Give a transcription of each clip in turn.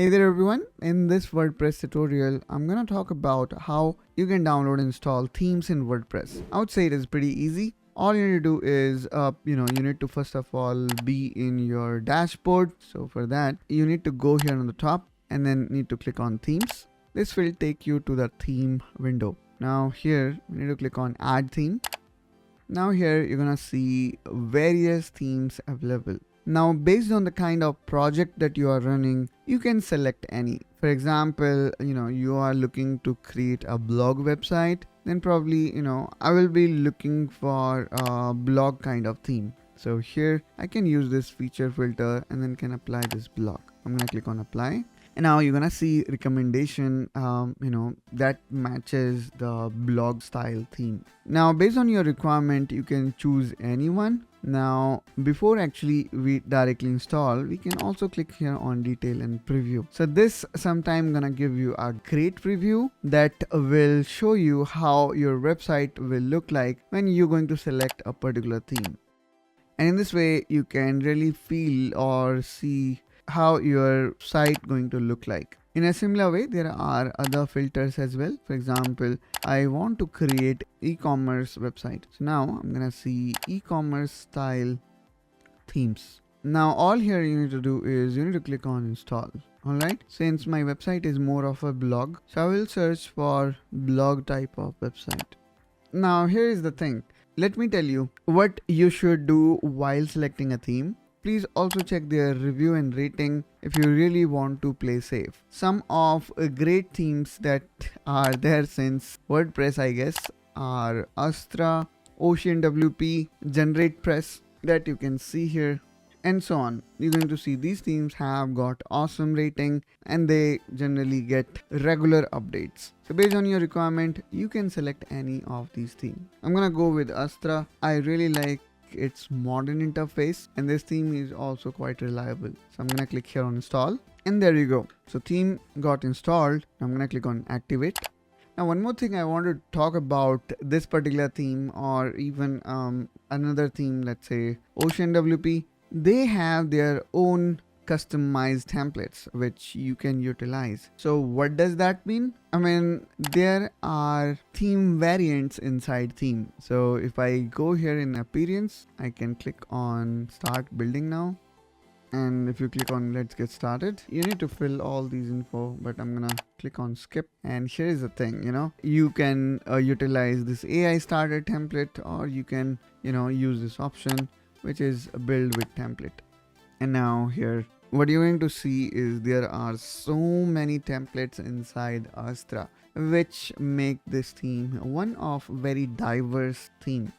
Hey there everyone, in this WordPress tutorial, I'm gonna talk about how you can download and install themes in WordPress. I would say it is pretty easy. All you need to do is, you need to first of all be in your dashboard. So for that, you need to go here on the top and then need to click on themes. This will take you to the theme window. Now here, you need to click on add theme. Now here, you're gonna see various themes available. Now, based on the kind of project that you are running, you can select any. For example, you are looking to create a blog website, then probably, I will be looking for a blog kind of theme. So here I can use this feature filter and then can apply this blog. I'm going to click on apply. And now you're going to see recommendation, that matches the blog style theme. Now, based on your requirement, you can choose anyone. Now, before actually we directly install, we can also click here on detail and preview. So this sometime gonna give you a great preview that will show you how your website will look like when you're going to select a particular theme. And in this way, you can really feel or see how your site going to look like. In a similar way, there are other filters as well. For example, I want to create e-commerce website. So now I'm gonna see e-commerce style themes. Now all here you need to do is you need to click on install. Alright, since my website is more of a blog, so I will search for blog type of website. Now here is the thing. Let me tell you what you should do while selecting a theme. Please also check their review and rating if you really want to play safe. Some of great themes that are there since WordPress, I guess, are Astra, Ocean WP, GeneratePress that you can see here, and so on. You're going to see these themes have got awesome rating and they generally get regular updates. So based on your requirement, you can select any of these themes. I'm gonna go with Astra. I really like its modern interface and this theme is also quite reliable. So I'm gonna click here on install and there you go. So theme got installed. I'm gonna click on activate. Now one more thing I want to talk about this particular theme or even another theme, let's say Ocean WP. They have their own customized templates which you can utilize. So what does that mean? I mean, there are theme variants inside theme. So if I go here in appearance, I can click on start building now. And if you click on let's get started, you need to fill all these info, but I'm gonna click on skip. And here is the thing, you can utilize this AI starter template, or you can, use this option, which is build with template. And now here, what you're going to see is there are so many templates inside Astra, which make this theme one of very diverse theme.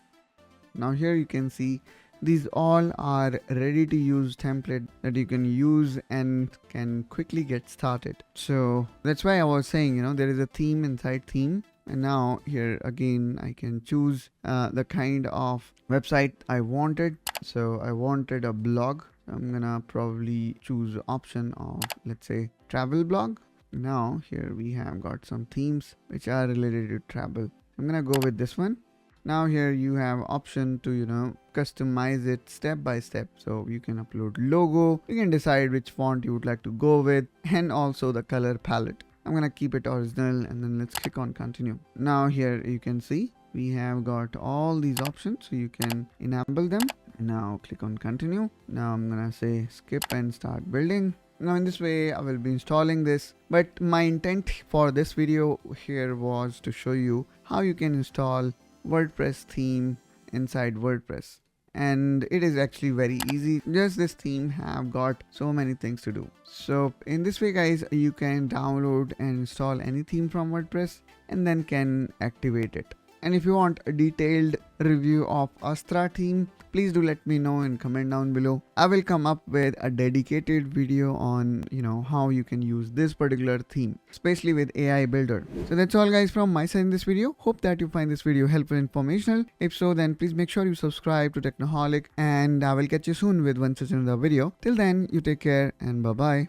Now here you can see these all are ready to use template that you can use and can quickly get started. So that's why I was saying, there is a theme inside theme. And now here again, I can choose the kind of website I wanted. So I wanted a blog. I'm gonna probably choose option of, let's say, travel blog. Now here we have got some themes which are related to travel. I'm gonna go with this one. Now here you have option to, customize it step by step. So you can upload logo, you can decide which font you would like to go with, and also the color palette. I'm gonna keep it original and then let's click on continue. Now here you can see we have got all these options, so you can enable them. Now click on continue. Now I'm gonna say skip and start building. Now in this way I will be installing this, but my intent for this video here was to show you how you can install WordPress theme inside WordPress. And it is actually very easy. Just this theme have got so many things to do. So in this way guys, you can download and install any theme from WordPress and then can activate it. And if you want a detailed review of Astra theme, please do let me know in comment down below. I will come up with a dedicated video on, how you can use this particular theme, especially with AI Builder. So that's all guys from my side in this video. Hope that you find this video helpful and informational. If so, then please make sure you subscribe to Technoholic, and I will catch you soon with one such another video. Till then, you take care and bye-bye.